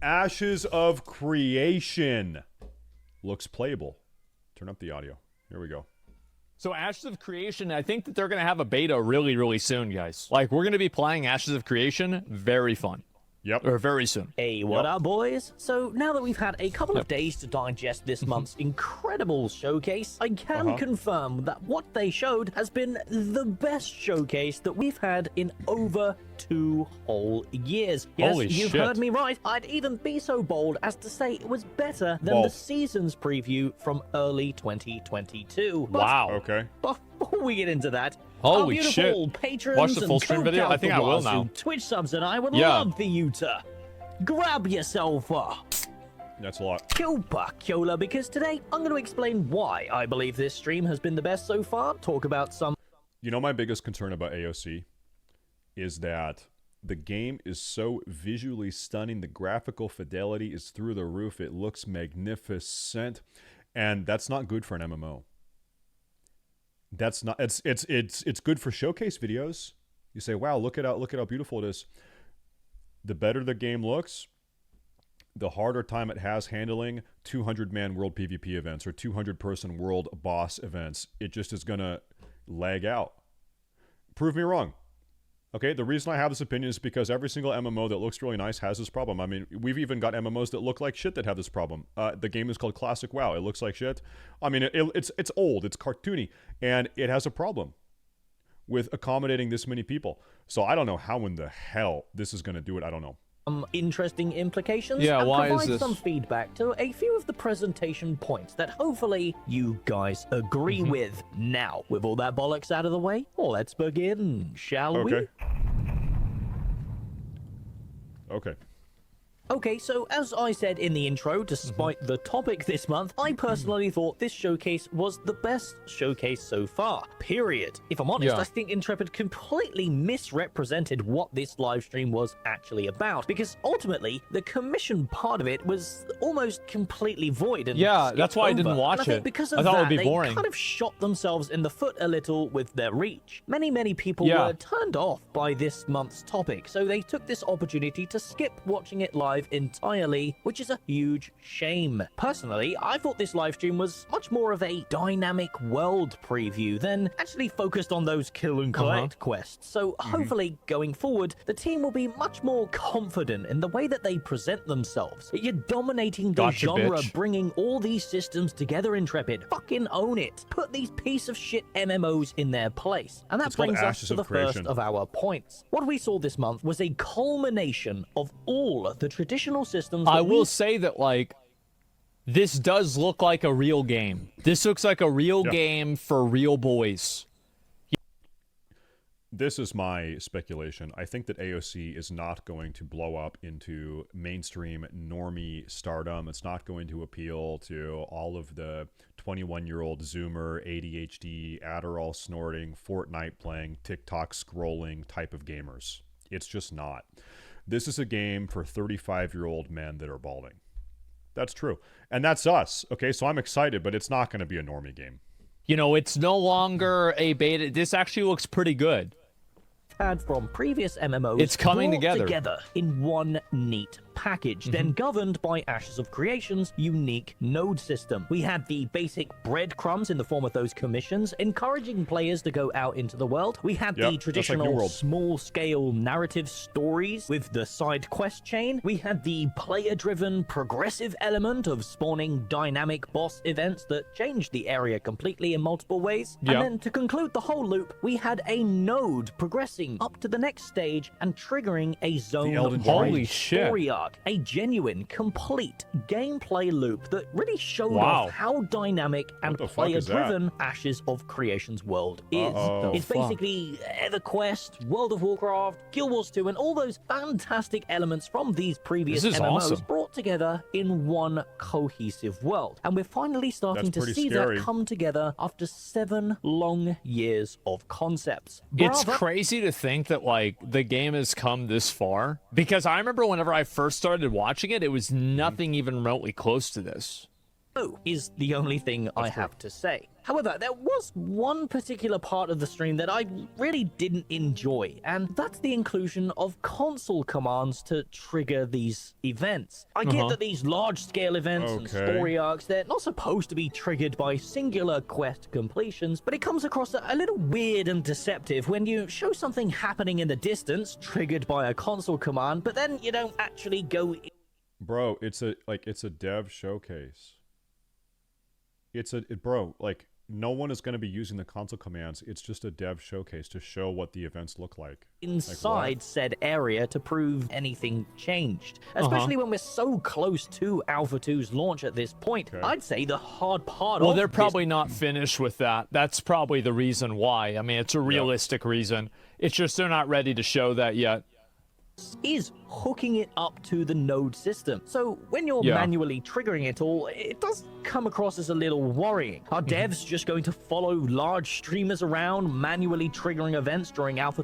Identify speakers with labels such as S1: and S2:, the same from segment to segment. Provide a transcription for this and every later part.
S1: Ashes of Creation looks playable. Turn up the audio. Here we go.
S2: So Ashes of Creation, I think that they're going to have a beta really, really soon, guys. Like, we're going to be playing Ashes of Creation. Very fun.
S1: Yep.
S2: Or very soon.
S3: Hey, what up, boys? So now that we've had a couple of days to digest this month's incredible showcase, I can confirm that what they showed has been the best showcase that we've had in over 2 whole years. Yes,
S2: Holy
S3: you've
S2: shit.
S3: heard me right. I'd even be so bold as to say it was better than the season's preview from early 2022. But
S2: Wow.
S1: Okay.
S3: before we get into that,
S2: Holy
S3: our beautiful
S2: shit.
S3: patrons
S2: Watch the full
S3: and
S2: stream video? I think I will
S3: co-counselors
S2: now.
S3: who Twitch subs and I would
S2: Yeah.
S3: love for you to grab yourself a
S1: That's a lot.
S3: Kyola, because today I'm going to explain why I believe this stream has been the best so far, talk about some...
S1: You know, my biggest concern about AOC is that the game is so visually stunning. The graphical fidelity is through the roof. It looks magnificent. And that's not good for an MMO. That's not, it's good for showcase videos. You say, wow, look at how beautiful it is. The better the game looks, the harder time it has handling 200-man world PvP events or 200-person world boss events. It just is going to lag out. Prove me wrong. Okay, the reason I have this opinion is because every single MMO that looks really nice has this problem. I mean, we've even got MMOs that look like shit that have this problem. The game is called Classic WoW. It looks like shit. I mean, it's old, it's cartoony, and it has a problem with accommodating this many people. So I don't know how in the hell this is going to do it. I don't know.
S3: Interesting implications
S2: Yeah,
S3: and
S2: why is
S3: provide
S2: this?
S3: some feedback to a few of the presentation points that hopefully you guys agree with. Now, with all that bollocks out of the way, let's begin, shall we?
S1: Okay.
S3: Okay, so as I said in the intro, despite the topic this month, I personally thought this showcase was the best showcase so far, period. If I'm honest,
S2: Yeah.
S3: I think Intrepid completely misrepresented what this live stream was actually about, because ultimately, the commission part of it was almost completely void and
S2: Yeah,
S3: skipped
S2: that's why I didn't
S3: over.
S2: watch
S3: And I think
S2: it.
S3: because of
S2: I thought it would
S3: that,
S2: be boring.
S3: they kind of shot themselves in the foot a little with their reach. Many people
S2: Yeah.
S3: were turned off by this month's topic, so they took this opportunity to skip watching it live entirely, which is a huge shame. Personally, I thought this live stream was much more of a dynamic world preview than actually focused on those kill and collect quests. So hopefully going forward, the team will be much more confident in the way that they present themselves. You're dominating the
S2: Gotcha,
S3: genre,
S2: bitch.
S3: bringing all these systems together, Intrepid. Fucking own it. Put these piece of shit MMOs in their place. And that
S1: It's called
S3: brings us
S1: Ashes
S3: to
S1: of
S3: the first
S1: Creation.
S3: of our points. What we saw this month was a culmination of all of the traditional systems
S2: I
S3: that
S2: will
S3: we
S2: say that, like, this does look like a real game. This looks like a real game for real boys.
S1: This is my speculation. I think that AOC is not going to blow up into mainstream normie stardom. It's not going to appeal to all of the 21-year-old Zoomer, ADHD, Adderall snorting, Fortnite playing, TikTok scrolling type of gamers. It's just not. This is a game for 35-year-old men that are balding. That's true. And that's us. Okay, so I'm excited, but it's not going to be a normie game.
S2: You know, it's no longer a beta. This actually looks pretty good.
S3: had from previous MMOs.
S2: It's coming
S3: brought
S2: together.
S3: in one neat package, then governed by Ashes of Creation's unique node system. We had the basic breadcrumbs in the form of those commissions, encouraging players to go out into the world. We had the
S1: Yep, that's like New
S3: traditional
S1: World.
S3: small-scale narrative stories with the side quest chain. We had the player-driven progressive element of spawning dynamic boss events that changed the area completely in multiple ways.
S2: Yeah.
S3: And then to conclude the whole loop, we had a node progressing up to the next stage and triggering a
S1: Elden
S3: zone-wide
S2: Holy shit.
S3: story arc. A genuine, complete gameplay loop that really showed
S2: Wow.
S3: off how dynamic and
S1: the fuck is that?
S3: player-driven Ashes of Creation's world is.
S1: Uh-oh.
S3: It's
S2: Fuck.
S3: basically EverQuest, World of Warcraft, Guild Wars 2, and all those fantastic elements from these previous
S2: This is
S3: MMOs
S2: awesome.
S3: brought together in one cohesive world. And we're finally starting
S1: That's
S3: to
S1: pretty
S3: see
S1: scary.
S3: that come together after 7 long years of concepts.
S2: It's
S3: Bravo.
S2: crazy to think that, like, the game has come this far. Because I remember whenever I first started watching it, it was nothing even remotely close to this.
S3: is the only thing I have to say. However, there was one particular part of the stream that I really didn't enjoy, and that's the inclusion of console commands to trigger these events. I get that these large-scale events and story arcs, they're not supposed to be triggered by singular quest completions, but it comes across a little weird and deceptive when you show something happening in the distance triggered by a console command, but then you don't actually go...
S1: Bro, it's a dev showcase. Bro, like, no one is going to be using the console commands. It's just a dev showcase to show what the events look like.
S3: Inside said area to prove anything changed. Especially when we're so close to Alpha 2's launch at this point. I'd say the hard part
S2: Well, they're probably not finished with that. That's probably the reason why. I mean, it's a realistic reason. It's just they're not ready to show that yet.
S3: Is hooking it up to the node system. So when you're manually triggering it all, it does come across as a little worrying. Are devs just going to follow large streamers around, manually triggering events during Alpha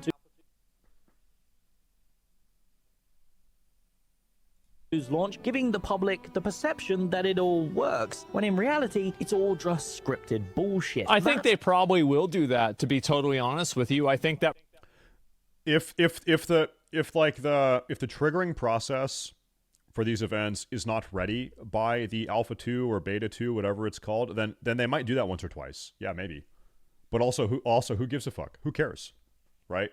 S3: 2's launch, giving the public the perception that it all works, when in reality, it's all just scripted bullshit?
S2: I think they probably will do that, to be totally honest with you. I think that...
S1: If the triggering process for these events is not ready by the Alpha 2 or Beta 2, whatever it's called, then they might do that once or twice. Yeah, maybe. But also who gives a fuck? Who cares? Right?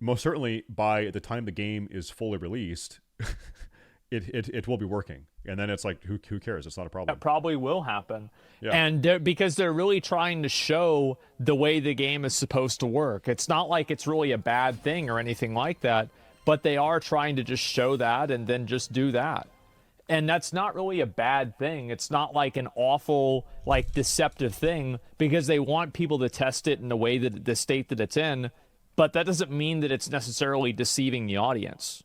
S1: Most certainly by the time the game is fully released, it will be working. And then it's like, who cares? It's not a problem.
S2: That probably will happen. Yeah. And because they're really trying to show the way the game is supposed to work. It's not like it's really a bad thing or anything like that, but they are trying to just show that and then just do that. And that's not really a bad thing. It's not like an awful, like, deceptive thing, because they want people to test it in the way that the state that it's in, but that doesn't mean that it's necessarily deceiving the audience.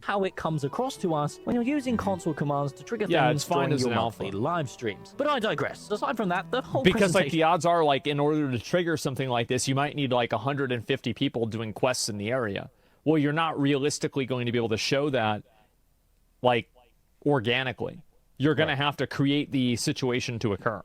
S3: How it comes across to us when you're using console commands to trigger things during your monthly live streams. But I digress. Aside from that, the whole
S2: Because like the odds are, like, in order to trigger something like this, you might need like 150 people doing quests in the area. Well, you're not realistically going to be able to show that, like, organically. You're going to have to create the situation to occur.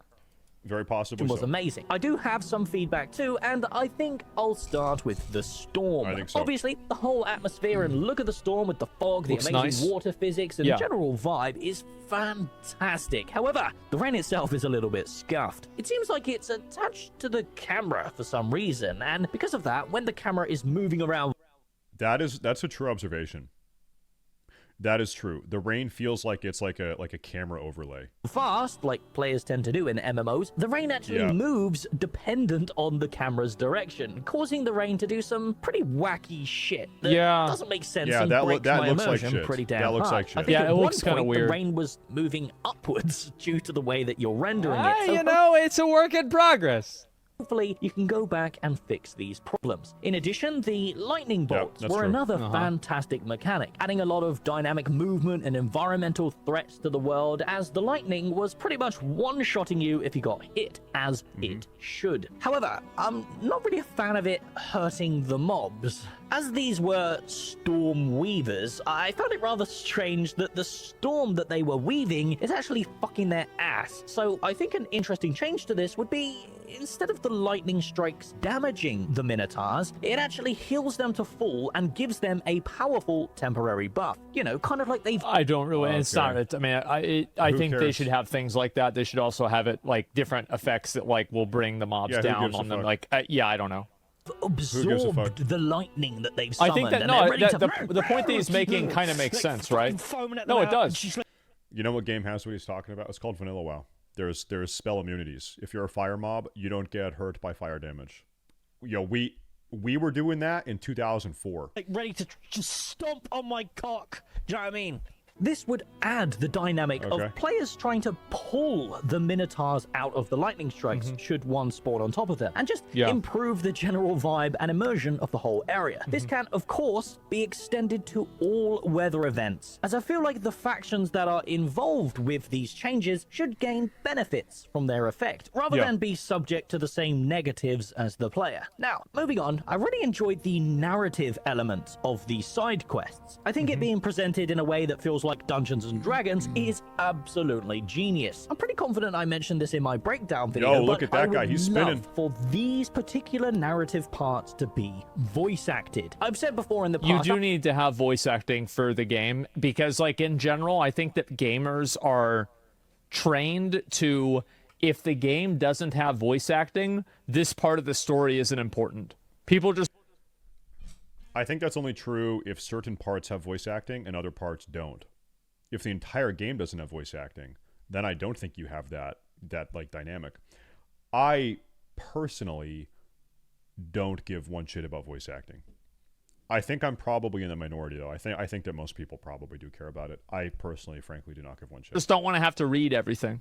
S1: Very possibly
S3: was amazing. I do have some feedback too, and I think I'll start with the storm.
S1: I think so.
S3: Obviously, the whole atmosphere and look at the storm with the fog, the amazing water physics, and general vibe is fantastic. However, the rain itself is a little bit scuffed. It seems like it's attached to the camera for some reason, and because of that, when the camera is moving around...
S1: That's a true observation. That is true. The rain feels like it's like a camera overlay.
S3: Fast, like players tend to do in MMOs, the rain actually moves dependent on the camera's direction, causing the rain to do some pretty wacky shit that doesn't make sense and breaks my immersion pretty damn hard.
S1: Like shit.
S3: I think at one point the rain was moving upwards due to the way that you're rendering it.
S2: So you know, it's a work in progress.
S3: Hopefully, you can go back and fix these problems. In addition, the lightning bolts were another fantastic mechanic, adding a lot of dynamic movement and environmental threats to the world, as the lightning was pretty much one-shotting you if you got hit, as it should. However, I'm not really a fan of it hurting the mobs. As these were storm weavers, I found it rather strange that the storm that they were weaving is actually fucking their ass. So I think an interesting change to this would be, instead of the lightning strikes damaging the Minotaurs, it actually heals them to full and gives them a powerful temporary buff. You know, kind of like they've...
S2: I don't really... It's not... I mean, I think they should have things like that. They should also have it, like, different effects that, like, will bring the mobs down on them. Like, I don't know.
S3: Absorbed the lightning that they've summoned.
S2: I think that, no, the point that he's making kind of makes sense, right? No, it does.
S1: You know what game has what he's talking about? It's called Vanilla WoW. There's spell immunities. If you're a fire mob, you don't get hurt by fire damage. You know, we were doing that in 2004.
S3: Like, ready to just stomp on my cock. Do you know what I mean? This would add the dynamic of players trying to pull the Minotaurs out of the lightning strikes should one spawn on top of them, and just improve the general vibe and immersion of the whole area. This can, of course, be extended to all weather events, as I feel like the factions that are involved with these changes should gain benefits from their effect, rather than be subject to the same negatives as the player. Now, moving on, I really enjoyed the narrative element of the side quests. I think it being presented in a way that feels feels like Dungeons and Dragons is absolutely genius. I'm pretty confident I mentioned this in my breakdown video.
S1: Yo, look at that guy. He's spinning.
S3: For these particular narrative parts to be voice acted. I've said before in the past,
S2: you do need to have voice acting for the game because, like, in general, I think that gamers are trained to, if the game doesn't have voice acting, this part of the story isn't important. People just...
S1: I think that's only true if certain parts have voice acting and other parts don't. If the entire game doesn't have voice acting, then I don't think you have that like dynamic. I personally don't give one shit about voice acting. I think I'm probably in the minority though. I think that most people probably do care about it. I personally, frankly, do not give one shit.
S2: Just don't want to have to read everything.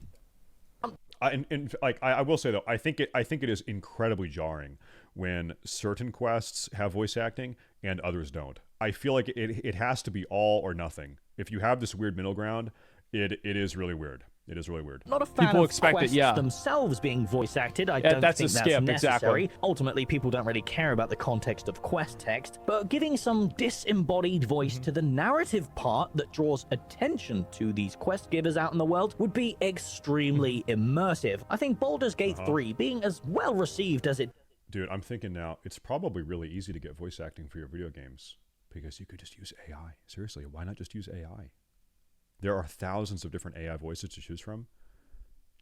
S1: I will say though, I think it is incredibly jarring when certain quests have voice acting and others don't. I feel like it has to be all or nothing. If you have this weird middle ground, it is really weird. It is really weird.
S3: Not a fan
S2: people
S3: of
S2: expect
S3: quests
S2: it, yeah.
S3: themselves being voice acted. I don't think that's necessary.
S2: Exactly.
S3: Ultimately, people don't really care about the context of quest text, but giving some disembodied voice to the narrative part that draws attention to these quest givers out in the world would be extremely immersive. I think Baldur's Gate 3 being as well received as it...
S1: Dude, I'm thinking now, it's probably really easy to get voice acting for your video games because you could just use AI. Seriously, why not just use AI? There are thousands of different AI voices to choose from.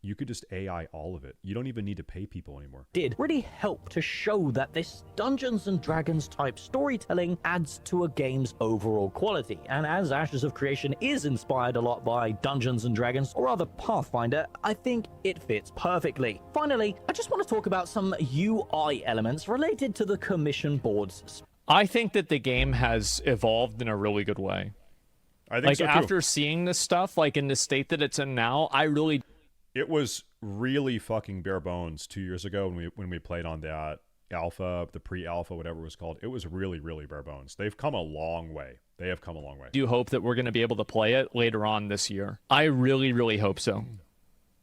S1: You could just AI all of it. You don't even need to pay people anymore.
S3: Did really help to show that this Dungeons and Dragons type storytelling adds to a game's overall quality. And as Ashes of Creation is inspired a lot by Dungeons and Dragons, or rather Pathfinder, I think it fits perfectly. Finally, I just want to talk about some UI elements related to the commission boards.
S2: I think that the game has evolved in a really good way.
S1: I think
S2: like
S1: so too.
S2: After seeing this stuff, like in the state that it's in now,
S1: It was really fucking bare bones 2 years ago when we played on that alpha, the pre-alpha, whatever it was called. It was really, really bare bones. They've come a long way. They have come a long way.
S2: do hope that we're going to be able to play it later on this year. I really, really hope so.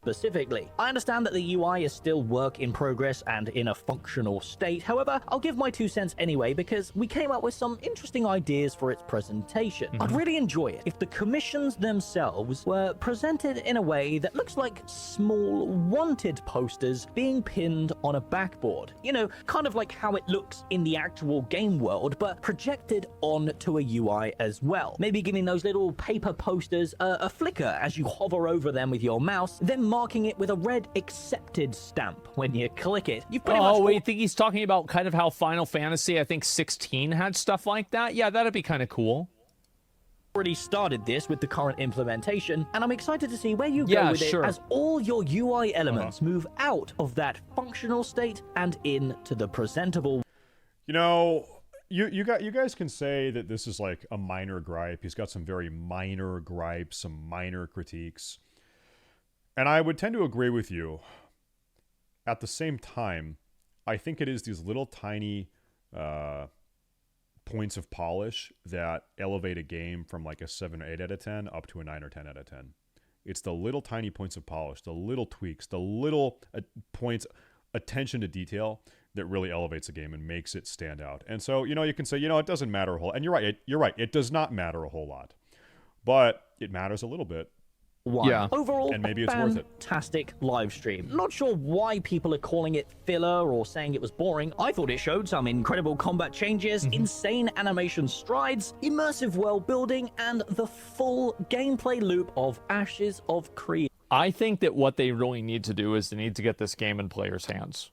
S3: Specifically, I understand that the UI is still work in progress and in a functional state. However, I'll give my 2 cents anyway because we came up with some interesting ideas for its presentation. I'd really enjoy it if the commissions themselves were presented in a way that looks like small wanted posters being pinned on a backboard. You know, kind of like how it looks in the actual game world, but projected onto a UI as well. Maybe giving those little paper posters a flicker as you hover over them with your mouse, then marking it with a red accepted stamp when you click it. You pretty much...
S2: Oh, wait, I think he's talking about kind of how Final Fantasy, I think 16 had stuff like that. Yeah, that'd be kind of cool.
S3: Already started this with the current implementation, and I'm excited to see where you go with it as all your UI elements move out of that functional state and into the presentable.
S1: You know, you guys can say that this is like a minor gripe. He's got some very minor gripes, some minor critiques. And I would tend to agree with you. At the same time, I think it is these little tiny points of polish that elevate a game from like a 7 or 8 out of 10 up to a 9 or 10 out of 10. It's the little tiny points of polish, the little tweaks, the little points, attention to detail that really elevates a game and makes it stand out. And so, you know, you can say, you know, it doesn't matter a whole... And you're right. It does not matter a whole lot. But it matters a little bit.
S2: Yeah.
S3: Overall,
S1: and maybe it's worth it.
S3: Fantastic live stream. Not sure why people are calling it filler or saying it was boring. I thought it showed some incredible combat changes, insane animation strides, immersive world building, and the full gameplay loop of Ashes of Creation.
S2: I think that what they really need to do is they need to get this game in players' hands.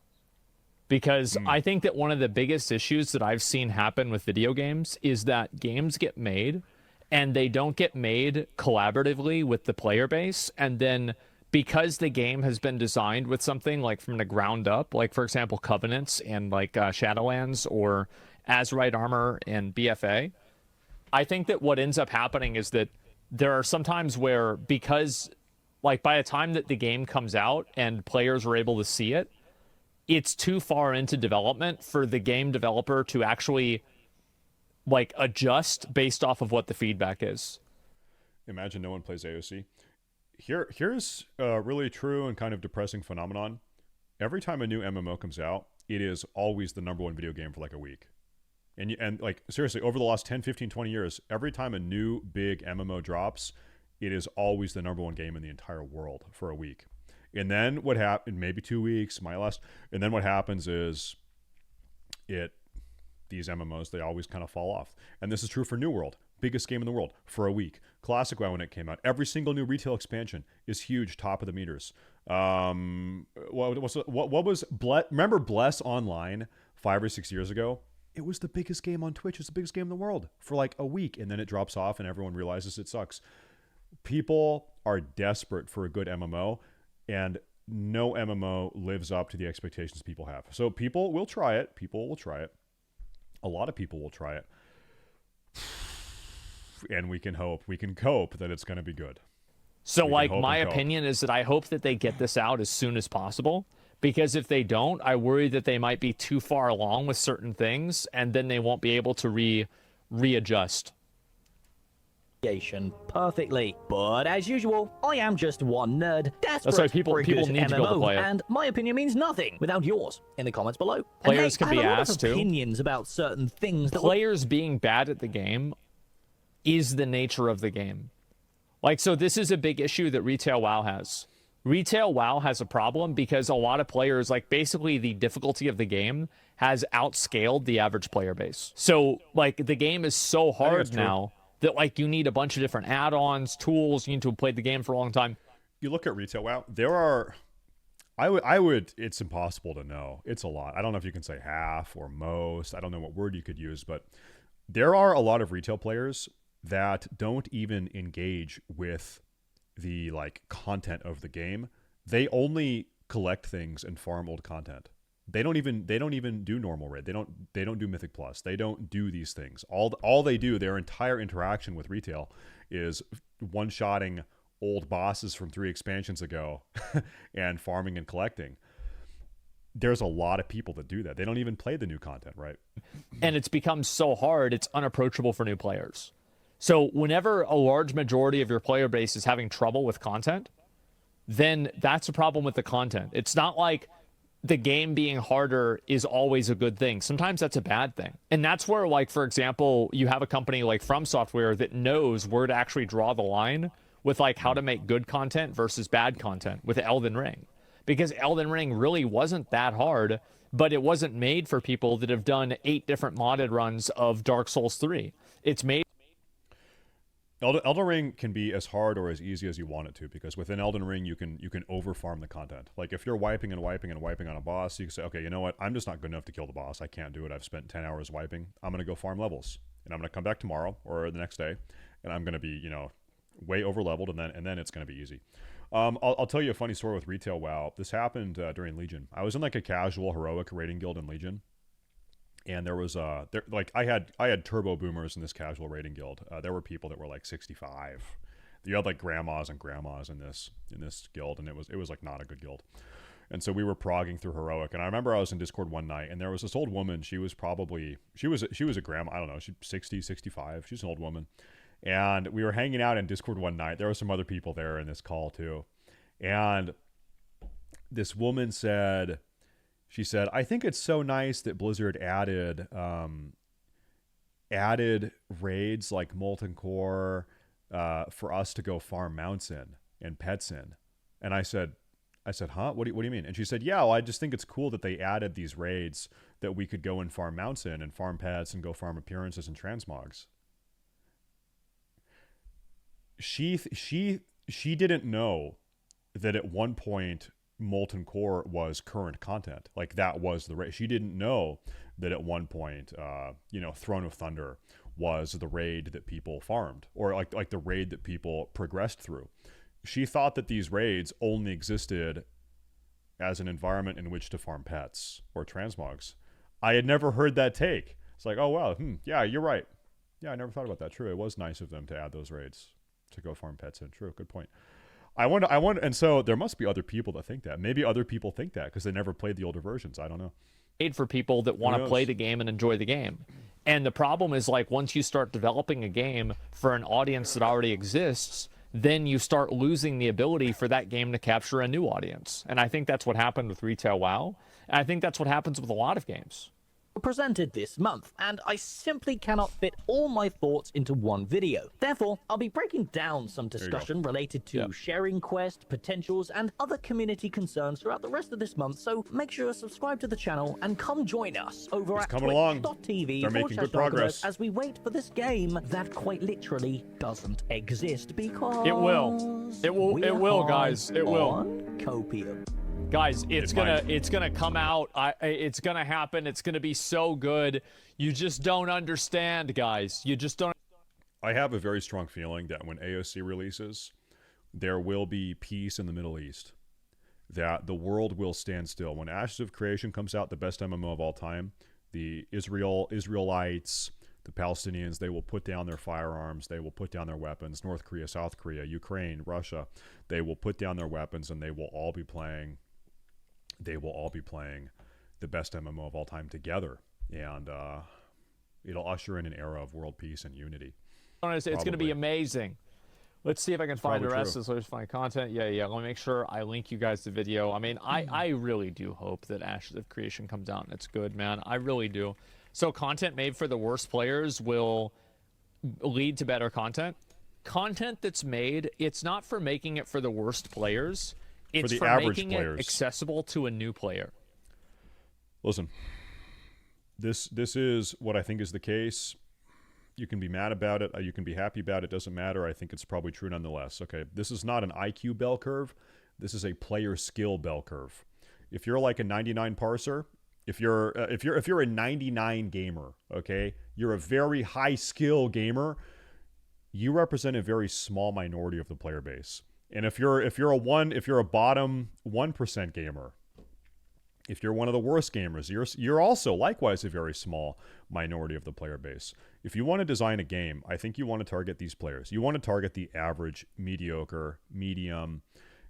S2: Because I think that one of the biggest issues that I've seen happen with video games is that games get made and they don't get made collaboratively with the player base. And then because the game has been designed with something like from the ground up, like for example, Covenants and like Shadowlands or Azerite Armor and BFA, I think that what ends up happening is that there are some times where because like by the time that the game comes out and players are able to see it, it's too far into development for the game developer to actually like adjust based off of what the feedback is.
S1: Imagine no one plays AOC. Here's a really true and kind of depressing phenomenon. Every time a new MMO comes out, it is always the #1 video game for like a week. And like seriously, over the last 10, 15, 20 years, every time a new big MMO drops, it is always the number one game in the entire world for a week. And then what happened, maybe 2 weeks, and then what happens is these MMOs, they always kind of fall off. And this is true for New World, biggest game in the world for a week. Classic WoW when it came out, every single new retail expansion is huge, top of the meters. What was remember Bless Online 5 or 6 years ago? It was the biggest game on Twitch. It's the biggest game in the world for like a week, and then it drops off, and everyone realizes it sucks. People are desperate for a good MMO, and no MMO lives up to the expectations people have. So people will try it. A lot of people will try it. And we can cope that it's going to be good.
S2: So like my opinion is that I hope that they get this out as soon as possible, because if they don't, I worry that they might be too far along with certain things and then they won't be able to readjust.
S3: Perfectly, but as usual, I am just one nerd desperate
S2: That's right, people
S3: for a good
S2: need
S3: MMO,
S2: to be able to play it.
S3: And my opinion means nothing without yours in the comments below.
S2: Players can be
S3: I have a lot
S2: asked
S3: of
S2: to.
S3: opinions about certain things.
S2: Players being bad at the game is the nature of the game. Like, so this is a big issue that Retail WoW has. Retail WoW has a problem because a lot of players, like basically the difficulty of the game has outscaled the average player base. So like the game is so hard now that like you need a bunch of different add-ons, tools, you need to have played the game for a long time.
S1: You look at Retail WoW, it's impossible to know. It's a lot. I don't know if you can say half or most. I don't know what word you could use, but there are a lot of retail players that don't even engage with the like content of the game. They only collect things and farm old content. They don't even do normal raid. They don't do Mythic Plus. They don't do these things. All they do, their entire interaction with retail is one-shotting old bosses from 3 expansions ago and farming and collecting. There's a lot of people that do that. They don't even play the new content, right?
S2: And it's become so hard, it's unapproachable for new players. So whenever a large majority of your player base is having trouble with content, then that's a problem with the content. It's not like the game being harder is always a good thing. Sometimes that's a bad thing. And that's where, like, for example, you have a company like From Software that knows where to actually draw the line with like how to make good content versus bad content with Elden Ring. Because Elden Ring really wasn't that hard, but it wasn't made for people that have done 8 different modded runs of Dark Souls 3. It's made...
S1: Elden Ring can be as hard or as easy as you want it to, because within Elden Ring you can overfarm the content. Like if you're wiping on a boss, you can say, okay, you know what? I'm just not good enough to kill the boss. I can't do it. I've spent 10 hours wiping. I'm going to go farm levels, and I'm going to come back tomorrow or the next day, and I'm going to be, way over leveled, and then it's going to be easy. I'll tell you a funny story with Retail WoW. This happened during Legion. I was in like a casual heroic raiding guild in Legion. And there was I had turbo boomers in this casual raiding guild. There were people that were like 65. You had like grandmas and grandmas in this guild, and it was like not a good guild. And so we were progging through heroic, and I remember I was in Discord one night, and there was this old woman. She was a grandma. I don't know, she's 60, 65. She's an old woman, and we were hanging out in Discord one night. There were some other people there in this call too, and this woman said. She said, I think it's so nice that Blizzard added raids like Molten Core for us to go farm mounts in and pets in. And I said, huh? What do you mean? And she said, yeah, well, I just think it's cool that they added these raids that we could go and farm mounts in and farm pets and go farm appearances and transmogs. She didn't know that at one point Molten Core was current content. Like that was the raid. She didn't know that at one point, Throne of Thunder was the raid that people farmed, or like the raid that people progressed through. She thought that these raids only existed as an environment in which to farm pets or transmogs. I had never heard that take. It's like, oh wow, yeah, you're right. Yeah, I never thought about that. True, it was nice of them to add those raids to go farm pets in. True, good point. I wonder, and so there must be other people that think that. Maybe other people think that because they never played the older versions. I don't know.
S2: Made for people that want to play the game and enjoy the game. And the problem is, like, once you start developing a game for an audience that already exists, then you start losing the ability for that game to capture a new audience. And I think that's what happened with Retail WoW. And I think that's what happens with a lot of games.
S3: presented this month, and I simply cannot fit all my thoughts into one video. Therefore, I'll be breaking down some discussion related to sharing quest, potentials, and other community concerns throughout the rest of this month, so make sure to subscribe to the channel and come join us over at twitch.tv/progress as we wait for this game that quite literally doesn't exist because...
S2: It will. It will, guys. It will.
S3: Copium.
S2: Guys, it's gonna come out. It's gonna happen. It's gonna be so good. You just don't understand, guys. You just don't.
S1: I have a very strong feeling that when AOC releases, there will be peace in the Middle East. That the world will stand still. When Ashes of Creation comes out, the best MMO of all time, the Israelites, the Palestinians, they will put down their firearms. They will put down their weapons. North Korea, South Korea, Ukraine, Russia, they will put down their weapons and they will all be playing. They will all be playing the best MMO of all time together, and it'll usher in an era of world peace and unity.
S2: It's going to be amazing. Let's see if I can find the rest of this fine content. Yeah. Let me make sure I link you guys the video. I mean, I really do hope that Ashes of Creation comes out and it's good, man. I really do. So content made for the worst players will lead to better content. Content that's made, it's not for making it for the worst players. It's for making it accessible to a new player.
S1: Listen, this is what I think is the case. You can be mad about it. You can be happy about it. Doesn't matter. I think it's probably true nonetheless. Okay, this is not an IQ bell curve. This is a player skill bell curve. If you're like a 99 parser, if you're a 99 gamer, okay, you're a very high skill gamer. You represent a very small minority of the player base. And if you're a bottom 1% gamer, if you're one of the worst gamers, you're also likewise a very small minority of the player base. If you want to design a game, I think you want to target these players. You want to target the average, mediocre, medium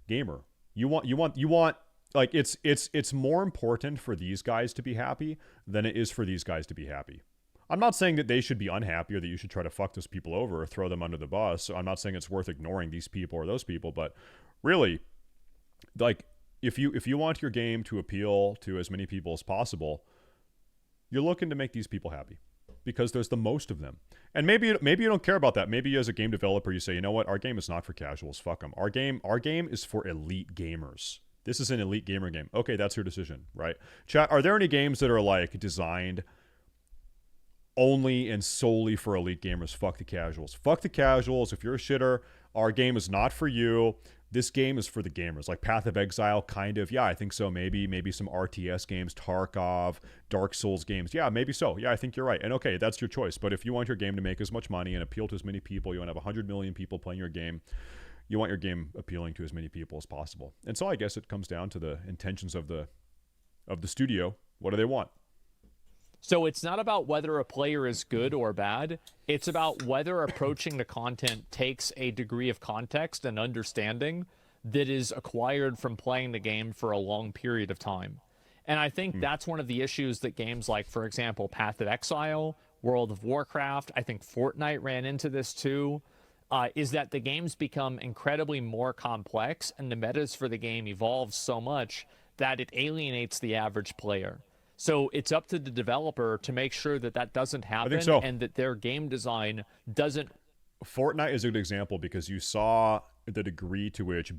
S1: gamer. You want like it's more important for these guys to be happy than it is for these guys to be happy. I'm not saying that they should be unhappy or that you should try to fuck those people over or throw them under the bus. So I'm not saying it's worth ignoring these people or those people, but really, like, if you want your game to appeal to as many people as possible, you're looking to make these people happy because there's the most of them. And maybe you don't care about that. Maybe as a game developer, you say, you know what, our game is not for casuals. Fuck them. Our game is for elite gamers. This is an elite gamer game. Okay, that's your decision, right? Chat, are there any games that are like designed only and solely for elite gamers? Fuck the casuals. Fuck the casuals. If you're a shitter, our game is not for you. This game is for the gamers. Like Path of Exile, kind of. Yeah, I think so. Maybe some RTS games, Tarkov, Dark Souls games. Yeah, maybe so. Yeah, I think you're right. And okay, that's your choice. But if you want your game to make as much money and appeal to as many people, you want to have 100 million people playing your game, you want your game appealing to as many people as possible. And so I guess it comes down to the intentions of the studio. What do they want?
S2: So it's not about whether a player is good or bad. It's about whether approaching the content takes a degree of context and understanding that is acquired from playing the game for a long period of time. And I think that's one of the issues that games like, for example, Path of Exile, World of Warcraft, I think Fortnite ran into this too, is that the games become incredibly more complex and the metas for the game evolve so much that it alienates the average player. So it's up to the developer to make sure that that doesn't happen and that their game design doesn't.
S1: Fortnite is a good example because you saw the degree to which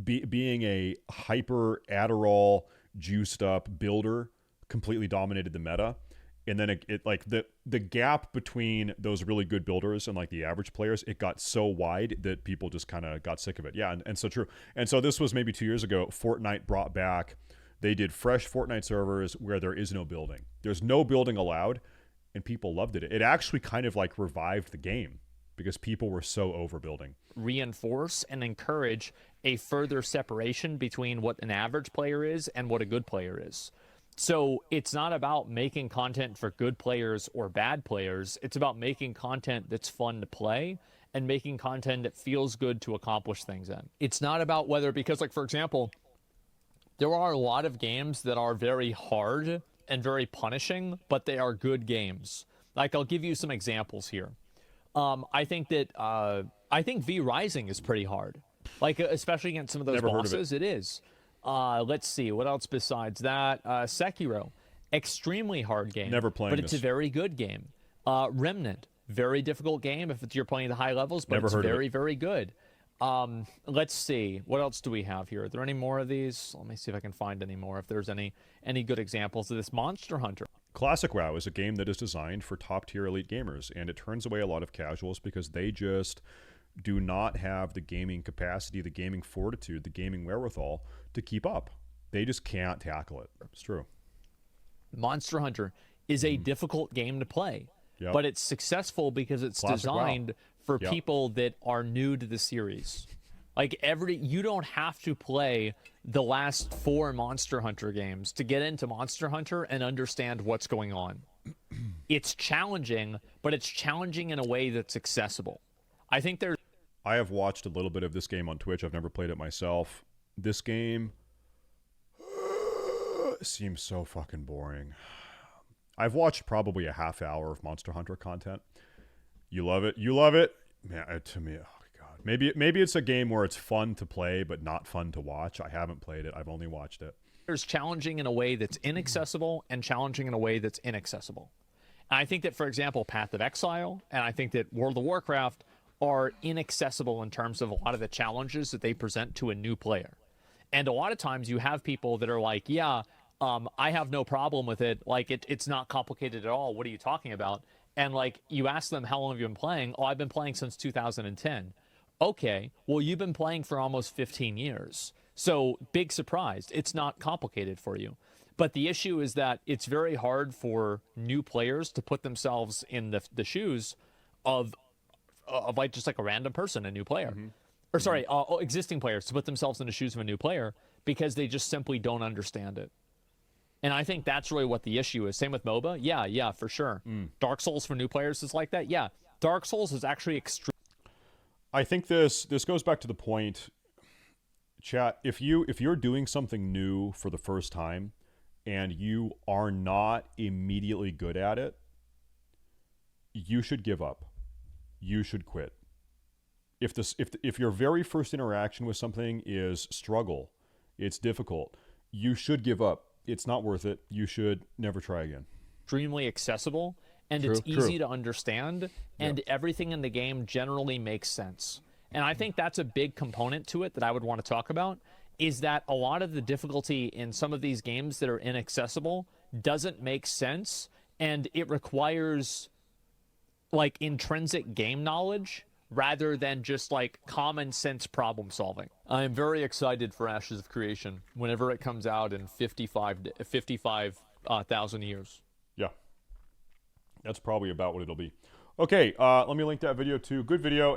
S1: being a hyper Adderall juiced up builder completely dominated the meta. And then it like the gap between those really good builders and like the average players, it got so wide that people just kind of got sick of it. Yeah, and so true. And so this was maybe 2 years ago. Fortnite brought back. They did fresh Fortnite servers where there is no building. There's no building allowed, and people loved it. It actually kind of like revived the game because people were so overbuilding.
S2: Reinforce and encourage a further separation between what an average player is and what a good player is. So it's not about making content for good players or bad players. It's about making content that's fun to play and making content that feels good to accomplish things in. It's not about whether, because like, for example, there are a lot of games that are very hard and very punishing, but they are good games. Like, I'll give you some examples here. I think V Rising is pretty hard. Like, especially against some of those bosses, it is. Let's see, what else besides that? Sekiro. extremely hard game.
S1: Never playing
S2: but it's
S1: this.
S2: a very good game. Remnant, very difficult game if you're playing the high levels, but
S1: Never
S2: it's
S1: heard of
S2: very,
S1: it.
S2: very good. Let's see. What else do we have here? Are there any more of these? Let me see if I can find any more, if there's any good examples of this. Monster Hunter.
S1: Classic WoW is a game that is designed for top-tier elite gamers, and it turns away a lot of casuals because they just do not have the gaming capacity, the gaming fortitude, the gaming wherewithal to keep up. They just can't tackle it. It's true.
S2: Monster Hunter is a difficult game to play, but it's successful because it's
S1: Classic
S2: designed for
S1: Yep.
S2: people that are new to the series. Like you don't have to play the last 4 Monster Hunter games to get into Monster Hunter and understand what's going on. It's challenging, but it's challenging in a way that's accessible. I think
S1: I have watched a little bit of this game on Twitch. I've never played it myself. This game seems so fucking boring. I've watched probably a half hour of Monster Hunter content. You love it. You love it. Man, to me, oh God. Maybe it's a game where it's fun to play but not fun to watch. I haven't played it. I've only watched it.
S2: There's challenging in a way that's inaccessible and challenging in a way that's inaccessible. And I think that, for example, Path of Exile and I think that World of Warcraft are inaccessible in terms of a lot of the challenges that they present to a new player. And a lot of times you have people that are like, yeah, I have no problem with it. Like, it's not complicated at all. What are you talking about? And, like, you ask them, how long have you been playing? Oh, I've been playing since 2010. Okay, well, you've been playing for almost 15 years. So, big surprise. It's not complicated for you. But the issue is that it's very hard for new players to put themselves in the shoes of like just like a random person, a new player. Or sorry, existing players to put themselves in the shoes of a new player because they just simply don't understand it. And I think that's really what the issue is. Same with MOBA. Yeah, for sure. Dark Souls for new players is like that. Yeah, Dark Souls is actually extreme.
S1: I think this goes back to the point, chat. If you're doing something new for the first time and you are not immediately good at it, you should give up. You should quit. If your very first interaction with something is struggle, it's difficult, you should give up. It's not worth it. You should never try again.
S2: Extremely accessible, and it's easy to understand, and everything in the game generally makes sense. And I think that's a big component to it that I would want to talk about, is that a lot of the difficulty in some of these games that are inaccessible doesn't make sense, and it requires like intrinsic game knowledge rather than just like common sense problem solving. I am very excited for Ashes of Creation whenever it comes out in 55,000 years.
S1: Yeah. That's probably about what it'll be. Okay, let me link that video too. Good video.